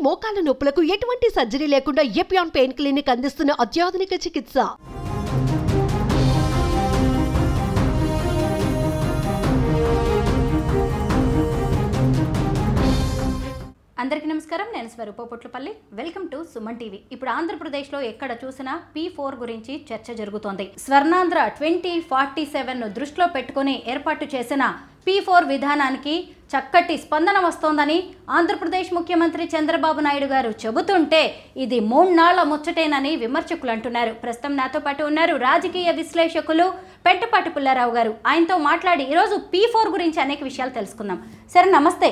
మోకాల నొప్పులకు ఎటువంటి సర్జరీ లేకుండా ఎపియాన్ పెయిన్ క్లినిక్ అందిస్తున్న అత్యాధునిక చికిత్స. అందరికీ నమస్కారం. నేను Swaroopa Potlapalli. Welcome to Suman TV. ఇప్పుడు ఆంధ్రప్రదేశ్లో ఎక్కడ చూసినా P4 గురించి చర్చ జరుగుతోంది. స్వర్ణాంధ్ర 2047 దృష్టిలో పెట్టుకుని ఏర్పాటు చేసిన P4 విధానానికి చక్కటి స్పందన వస్తోందని ఆంధ్రప్రదేశ్ ముఖ్యమంత్రి చంద్రబాబు నాయుడు గారు చెబుతుంటే ఇది 3 నాళ్ల ముచ్చటేనని విమర్శకులు అంటున్నారు. ప్రస్తుతం నాతో పాటు ఉన్నారు రాజకీయ విశ్లేషకులు పెంటపాటి పుల్లారావు గారు. ఆయనతో మాట్లాడి ఈరోజు P4 గురించి అనేక విషయాలు తెలుసుకుందాం. సరే, నమస్తే.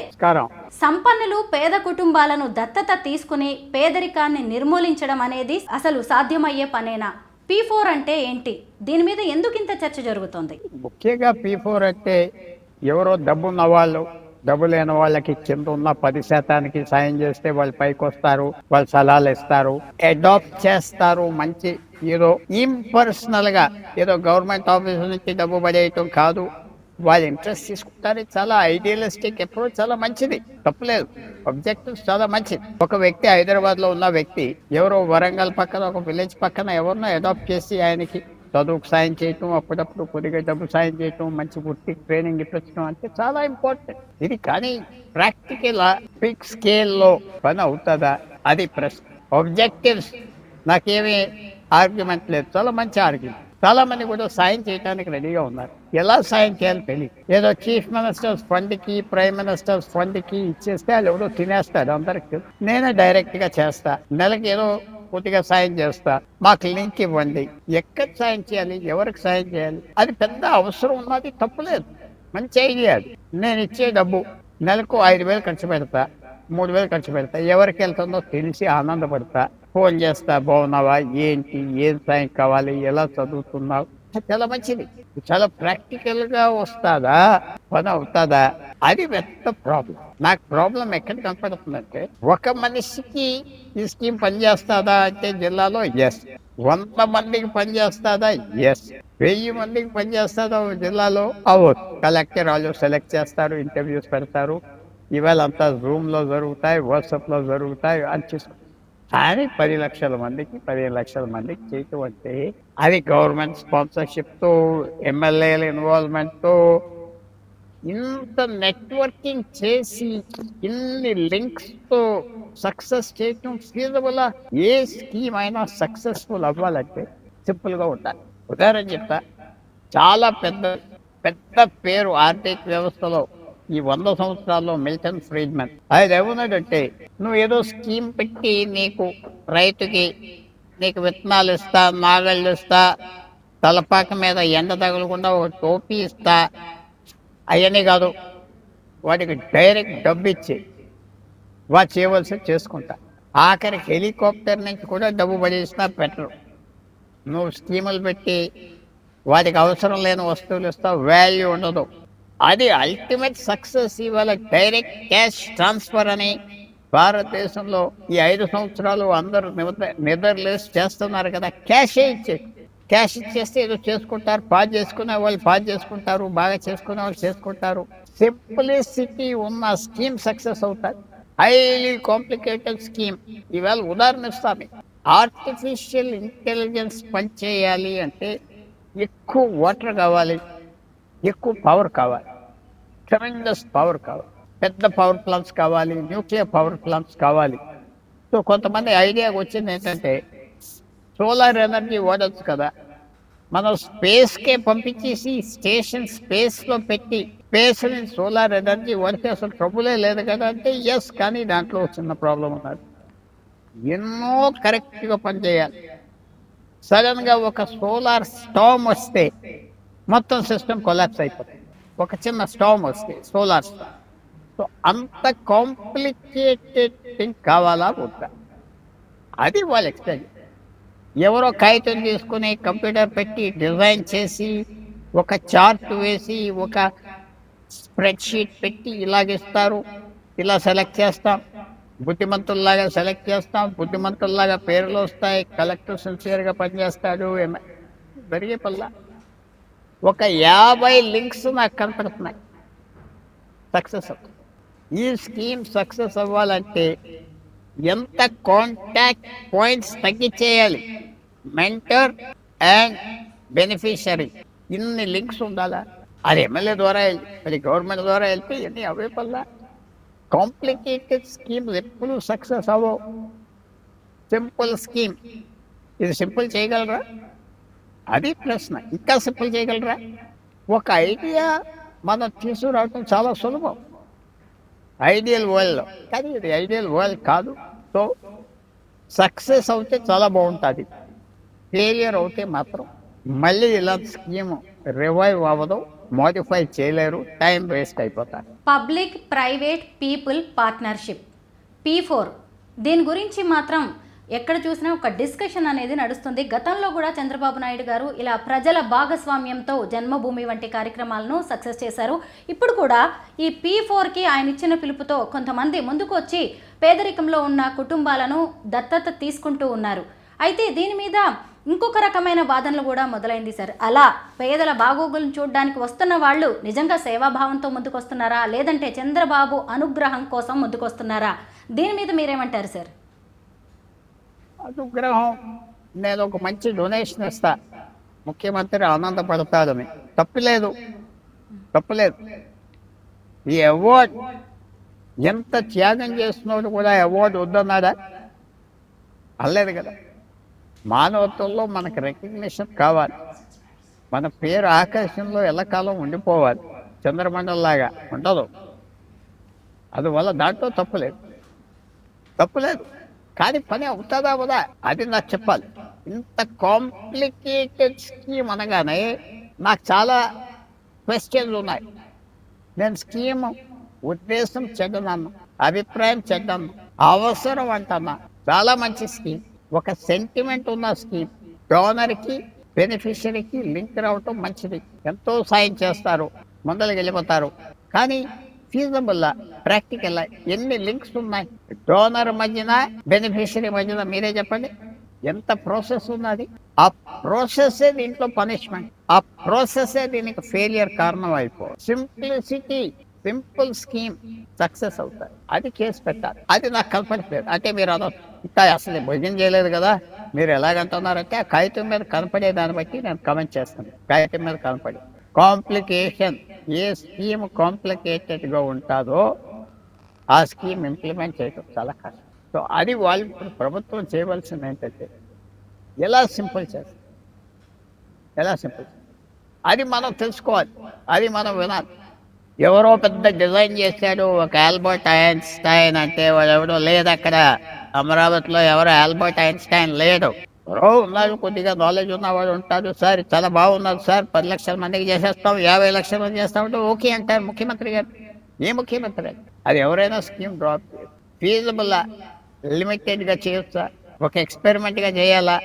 సంపన్నులు పేద కుటుంబాలను దత్తత తీసుకుని పేదరికాన్ని నిర్మూలించడం అనేది అసలు సాధ్యమయ్యే పనేనా? P4 అంటే ఏంటి? దీని మీద ఎందుకు ఇంత చర్చ జరుగుతోంది? ముఖ్యంగా P4 అంటే ఎవరో డబ్బున్న వాళ్ళు, డబ్బు లేని వాళ్ళకి కింద ఉన్న 10% సాయం చేస్తే వాళ్ళు పైకి వస్తారు, వాళ్ళు సలహాలు ఇస్తారు, అడాప్ట్ చేస్తారు. మంచి ఏదో ఇంపర్సనల్ గా ఏదో గవర్నమెంట్ ఆఫీస్ నుంచి డబ్బు పడేయటం కాదు, వాళ్ళ ఇంట్రెస్ట్ తీసుకుంటారు. చాలా ఐడియలిస్టిక్ అప్రోచ్, చాలా మంచిది, తప్పులేదు. ఆబ్జెక్టివ్స్ చాలా మంచిది. ఒక వ్యక్తి హైదరాబాద్ లో ఉన్న వ్యక్తి ఎవరో వరంగల్ పక్కన ఒక విలేజ్ పక్కన ఎవరినో అడాప్ట్ చేసి ఆయనకి చదువుకు సాయం చేయటం, అప్పుడప్పుడు కొద్దిగా డబ్బు సాయం చేయటం, మంచి వృత్తి ట్రైనింగ్ ఇప్పించడం అంటే చాలా ఇంపార్టెంట్ ఇది. కానీ ప్రాక్టికల్ బిగ్ స్కేల్లో పని అవుతుందా అది ప్రశ్న. ఆబ్జెక్టివ్స్ నాకేమీ ఆర్గ్యుమెంట్ లేదు, చాలా మంచి ఆర్గ్యుమెంట్. చాలా మంది కూడా సాయం చేయడానికి రెడీగా ఉన్నారు. ఎలా సాయం చేయాలో తెలియదు. ఏదో చీఫ్ మినిస్టర్స్ ఫండ్ కి, ప్రైమ్ మినిస్టర్స్ ఫండ్ కి ఇచ్చేస్తే వాళ్ళు ఎవరో తినేస్తారు అందరికి. నేనే డైరెక్ట్ గా చేస్తా, నెలకి ఏదో కొద్దిగా సాయం చేస్తా, మాకు లింక్ ఇవ్వండి. ఎక్కడ సాయం చేయాలి, ఎవరికి సాయం చేయాలి, అది పెద్ద అవసరం ఉన్నది, తప్పులేదు, మంచి ఐడియా అది. నేను ఇచ్చే డబ్బు నెలకు 5,000 ఖర్చు పెడతా, 3,000 ఖర్చు పెడతా, ఎవరికి వెళ్తుందో తెలిసి ఆనందపడతా, ఫోన్ చేస్తా, బాగున్నావా, ఏంటి, ఏం సాయం కావాలి, ఎలా చదువుతున్నావు, చాలా మంచిది. చాలా ప్రాక్టికల్ గా వస్తుందా, పని అవుతుందా, అది పెద్ద ప్రాబ్లం. నాకు ప్రాబ్లం ఎక్కడ కనపడుతుందంటే, ఒక మనిషికి ఈ స్కీమ్ పనిచేస్తుందా అంటే జిల్లాలో ఎస్, 100 మందికి పనిచేస్తుందా ఎస్, 1000 మందికి పనిచేస్తుందా జిల్లాలో అవ్వదు. కలెక్టర్ వాళ్ళు సెలెక్ట్ చేస్తారు, ఇంటర్వ్యూస్ పెడతారు, ఇవాళ అంతా జూమ్ లో జరుగుతాయి, వాట్సాప్ లో జరుగుతాయి అని చూసుకుంటారు. కానీ 10 లక్షల మందికి 15 లక్షల మందికి చేయటం అంటే అది గవర్నమెంట్ స్పాన్సర్షిప్ తో, ఎమ్మెల్యేల ఇన్వాల్వ్మెంట్ తో, ఇంత నెట్వర్కింగ్ చేసి ఇన్ని లింక్స్ తో సక్సెస్ చేయటం ఫీజబుల్. ఏ స్కీమ్ అయినా సక్సెస్ఫుల్ అవ్వాలంటే సింపుల్ గా ఉండాలి. ఉదాహరణ చెప్తా, చాలా పెద్ద పేరు ఆర్థిక వ్యవస్థలో ఈ 100 సంవత్సరాల్లో మిల్టన్ ఫ్రీడ్మన్. అది ఏమన్నాడంటే, నువ్వు ఏదో స్కీమ్ పెట్టి నీకు రైతుకి నీకు విత్తనాలు ఇస్తా, నాగళ్ళు ఇస్తా, తలపాక మీద ఎండ తగలకుండా ఒక టోపీ ఇస్తా, అవన్నీ కాదు, వాటికి డైరెక్ట్ డబ్బు ఇచ్చి వాడు చేయవలసి చేసుకుంటా. ఆఖరికి హెలికాప్టర్ నుంచి కూడా డబ్బు పడేసినా పెట్టరు. నువ్వు స్కీములు పెట్టి వాటికి అవసరం లేని వస్తువులు ఇస్తావు, వాల్యూ ఉండదు. అది అల్టిమేట్ సక్సెస్. ఇవాళ డైరెక్ట్ క్యాష్ ట్రాన్స్ఫర్ అని భారతదేశంలో ఈ 5 సంవత్సరాలు అందరూ నిద్రలేసి చేస్తున్నారు కదా. క్యాష్ ఇచ్చేస్తే ఏదో చేసుకుంటారు, పాస్ చేసుకునే వాళ్ళు పాస్ చేసుకుంటారు, బాగా చేసుకునే వాళ్ళు చేసుకుంటారు. సింప్లిసిటీ ఉన్న స్కీమ్ సక్సెస్ అవుతారు. హైలీ కాంప్లికేటెడ్ స్కీమ్, ఇవాళ ఉదాహరణ ఇస్తాను. ఆర్టిఫిషియల్ ఇంటెలిజెన్స్ పనిచేయాలి అంటే ఎక్కువ వాటర్ కావాలి, ఎక్కువ పవర్ కావాలి, ట్రెమెండస్ పవర్ కావాలి, పెద్ద పవర్ ప్లాంట్స్ కావాలి, న్యూక్లియర్ పవర్ ప్లాంట్స్ కావాలి. సో కొంతమంది ఐడియాకి వచ్చింది ఏంటంటే, సోలార్ ఎనర్జీ వాడచ్చు కదా, మనం స్పేస్కే పంపించేసి స్టేషన్ స్పేస్లో పెట్టి స్పేస్ నుంచి సోలార్ ఎనర్జీ వాడితే అసలు ట్రబులే లేదు కదా అంటే ఎస్. కానీ దాంట్లో చిన్న ప్రాబ్లం ఉన్నది. ఎన్నో కరెక్ట్గా పనిచేయాలి. సడన్గా ఒక సోలార్ స్టార్మ్ వస్తే మొత్తం సిస్టమ్ కొలాప్స్ అయిపోతుంది. ఒక చిన్న స్టార్మ్ వస్తే సోలార్ స్టార్మ్. సో అంత కాంప్లికేటెడ్ థింగ్ కావాలా వద్దా, అది వాళ్ళు ఎక్స్ప్లెయిన్. ఎవరో కాగితం తీసుకుని కంప్యూటర్ పెట్టి డిజైన్ చేసి ఒక చార్ట్ వేసి ఒక స్ప్రెడ్షీట్ పెట్టి ఇలాగిస్తారు, ఇలా సెలెక్ట్ చేస్తాం, బుద్ధిమంతుల్లాగా సెలెక్ట్ చేస్తాం, బుద్ధిమంతుల్లాగా పేర్లు వస్తాయి, కలెక్టర్ సిన్సియర్గా పనిచేస్తాడు, జరిగే పల్లా. ఒక 50 లింక్స్ నాకు కనపడుతున్నాయి, సక్సెస్ అవుతుంది. ఈ స్కీమ్ సక్సెస్ అవ్వాలంటే ఎంత కాంటాక్ట్ పాయింట్స్ తగ్గించేయాలి, మెంటర్ అండ్ బెనిఫిషరీ, ఇన్ని లింక్స్ ఉండాలా. అది ఎమ్మెల్యే ద్వారా అది గవర్నమెంట్ ద్వారా వెళ్తే ఇవన్నీ అవే పల్లా. కాంప్లికేటెడ్ స్కీమ్స్ ఎప్పుడు సక్సెస్ అవ్వవు. సింపుల్ స్కీమ్, ఇది సింపుల్ చేయగలరా? అది ప్రశ్న. ఇంకా సింపుల్ చేయగలరా? ఒక ఐడియా మనం తీసుకురావటం చాలా సులభం ఐడియల్ వరల్డ్లో, కానీ ఇది ఐడియల్ వరల్డ్ కాదు. సో సక్సెస్ అవుతే చాలా బాగుంటుంది, ఫెయిలియర్ అవుతే మాత్రం మళ్ళీ ఇలాంటి స్కీమ్ రివైవ్ అవ్వదు, మోడిఫై చేయలేరు, టైం వేస్ట్ అయిపోతారు. Public private people partnership P4 దీని గురించి మాత్రం ఎక్కడ చూసినా ఒక డిస్కషన్ అనేది నడుస్తుంది. గతంలో కూడా చంద్రబాబు నాయుడు గారు ఇలా ప్రజల భాగస్వామ్యంతో జన్మభూమి వంటి కార్యక్రమాలను సక్సెస్ చేశారు. ఇప్పుడు కూడా ఈ P4కి ఆయన ఇచ్చిన పిలుపుతో కొంతమంది ముందుకు వచ్చి పేదరికంలో ఉన్న కుటుంబాలను దత్తత తీసుకుంటూ ఉన్నారు. అయితే దీని మీద ఇంకొక రకమైన వాదనలు కూడా మొదలైంది సార్. అలా పేదల బాగోగులను చూడడానికి వస్తున్న వాళ్ళు నిజంగా సేవాభావంతో ముందుకు వస్తున్నారా, లేదంటే చంద్రబాబు అనుగ్రహం కోసం ముందుకు వస్తున్నారా? దీని మీద మీరేమంటారు సార్? అనుగ్రహం, నేను ఒక మంచి డొనేషన్ ఇస్తా, ముఖ్యమంత్రి ఆనందపడతాడని, తప్పులేదు. ఈ అవార్డ్ ఎంత త్యాగం చేస్తున్నాడు కూడా అవార్డు వద్దన్నాడా? అనలేదు కదా. మానవత్వంలో మనకు రికగ్నిషన్ కావాలి, మన పేరు ఆకాశంలో ఎల్లకాలం ఉండిపోవాలి, చంద్రమండలంలాగా ఉండదు. అందువల్ల దాంట్లో తప్పులేదు. కానీ పని అవుతుందా అవదా అది నాకు చెప్పాలి. ఇంత కాంప్లికేటెడ్ స్కీమ్ అనగానే నాకు చాలా క్వశ్చన్స్ ఉన్నాయి. నేను స్కీమ్ ఉద్దేశం చెడ్డనన్నా, అభిప్రాయం చెడ్డన్నా, అవసరం అంటన్నా. చాలా మంచి స్కీమ్, ఒక సెంటిమెంట్ ఉన్న స్కీమ్. డోనర్కి బెనిఫిషరీకి లింక్ రావటం మంచిది, ఎంతో సాయం చేస్తారు, ముందరికి వెళ్ళిపోతారు. కానీ ఫీజబుల్లా, ప్రాక్టికల్లా ఎన్ని లింక్స్ ఉన్నాయి డోనర్ మధ్యన బెనిఫిషరీ మధ్యన? మీరే చెప్పండి, ఎంత ప్రాసెస్ ఉన్నది. ఆ ప్రాసెస్సే దీంట్లో పనిష్మెంట్, ఆ ప్రాసెస్సే దీనికి ఫెయిలియర్ కారణం అయిపో. సింప్లిసిటీ, సింపుల్ స్కీమ్ సక్సెస్ అవుతాయి, అది కేసు పెట్టాలి. అది నాకు కనపడలేదు. అంటే మీరు ఇంకా అసలు భోజనం చేయలేదు కదా, మీరు ఎలాగంటున్నారంటే ఆ కాగితం మీద కనపడే దాన్ని బట్టి నేను కమెంట్ చేస్తాను. కాగితం మీద కనపడే కాంప్లికేషన్, ఏ స్కీమ్ కాంప్లికేటెడ్గా ఉంటుందో ఆ స్కీమ్ ఇంప్లిమెంట్ చేయడం చాలా కష్టం. సో అది వాళ్ళు ఇప్పుడు ప్రభుత్వం చేయవలసింది ఏంటంటే ఎలా సింపుల్ చేస్తారు, అది మనం తెలుసుకోవాలి, అది మనం వినాలి. ఎవరో పెద్ద డిజైన్ చేశాడు ఒక ఆల్బర్ట్ ఐన్స్టైన్ అంటే వాడు ఎవడో లేదు అక్కడ. అమరావతిలో ఎవరో ఆల్బర్ట్ ఐన్స్టైన్ లేడు. ఎవరో ఉన్నారు, కొద్దిగా నాలెడ్జ్ ఉన్నవాడు ఉంటాడు. సార్ చాలా బాగున్నారు సార్, 10 లక్షల మందికి చేసేస్తాం, 50 లక్షల మంది చేస్తామంటే ఓకే అంటారు ముఖ్యమంత్రి గారు. ఏ ముఖ్యమంత్రి? అది ఎవరైనా స్కీమ్ డ్రాప్ చేయదు. ఫీజబుల్లా, లిమిటెడ్గా చేయొచ్చా, ఒక ఎక్స్పెరిమెంట్గా చేయాలా,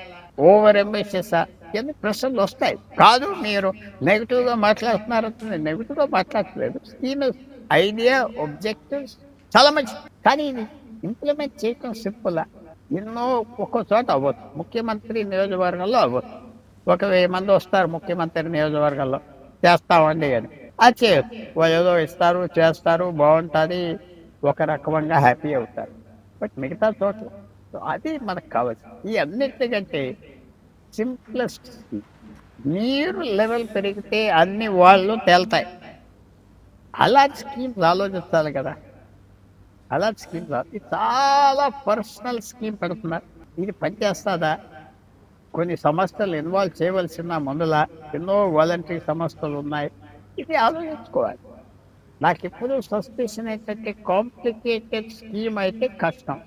ఓవర్ అంబిషియసా, ఎన్ని ప్రశ్నలు వస్తాయి. కాదు మీరు నెగిటివ్గా మాట్లాడుతున్నారు, నెగిటివ్గా మాట్లాడలేదు. స్కీమ్ ఐడియా, ఆబ్జెక్టివ్స్ చాలా మంచిది, కానీ ఇది ఇంప్లిమెంట్ చేయటం సింపుల్లా. ఎన్నో ఒక్కో చోట అవ్వదు, ముఖ్యమంత్రి నియోజకవర్గంలో అవ్వదు. 1000 మంది వస్తారు ముఖ్యమంత్రి నియోజకవర్గంలో, చేస్తామండి అని. అది చేయొచ్చు, వాళ్ళు ఏదో ఇస్తారు, చేస్తారు, బాగుంటుంది, ఒక రకంగా హ్యాపీ అవుతారు. బట్ మిగతా చోట్ల అది మనకు కావచ్చు. ఈ అన్నిటికంటే సింప్లెస్ట్ స్కీమ్. నీరు లెవెల్ పెరిగితే అన్ని వాళ్ళు తేలుతాయి. అలాంటి స్కీమ్స్ ఆలోచించాలి కదా. అలాంటి స్కీమ్స్ ఇది చాలా పర్సనల్ స్కీమ్ పెడుతున్నారు. ఇది పనిచేస్తుందా? కొన్ని సంస్థలు ఇన్వాల్వ్ చేయవలసిన ముందుల ఎన్నో వాలంటరీ సంస్థలు ఉన్నాయి. ఇది ఆలోచించుకోవాలి. నాకు ఎప్పుడు సస్పెషన్ ఏంటంటే కాంప్లికేటెడ్ స్కీమ్ అయితే కష్టం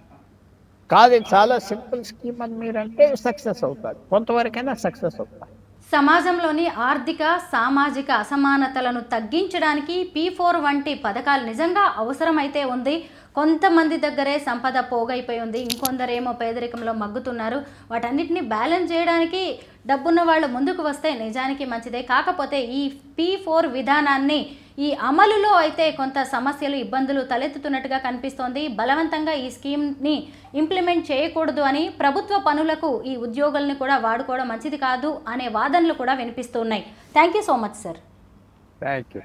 కాదు, చాలా సింపుల్ స్కీమ్ అని మీరంటే సక్సెస్ అవుతారు, కొంతవరకైనా సక్సెస్ అవుతారు. సమాజంలోని ఆర్థిక సామాజిక అసమానతలను తగ్గించడానికి P4 వంటి పథకాలు నిజంగా అవసరమైతే ఉంది. కొంతమంది దగ్గరే సంపద పోగైపోయి ఉంది, ఇంకొందరేమో పేదరికంలో మగ్గుతున్నారు. వాటన్నిటిని బ్యాలెన్స్ చేయడానికి డబ్బున్న వాళ్ళు ముందుకు వస్తే నిజానికి మంచిదే. కాకపోతే ఈ P4 విధానాన్ని ఈ అమలులో అయితే కొంత సమస్యలు, ఇబ్బందులు తలెత్తుతున్నట్టుగా కనిపిస్తోంది. బలవంతంగా ఈ స్కీమ్ని ఇంప్లిమెంట్ చేయకూడదు అని, ప్రభుత్వ పనులకు ఈ ఉద్యోగుల్ని కూడా వాడుకోవడం మంచిది కాదు అనే వాదనలు కూడా వినిపిస్తున్నాయి. Thank you so much sir. Thank you.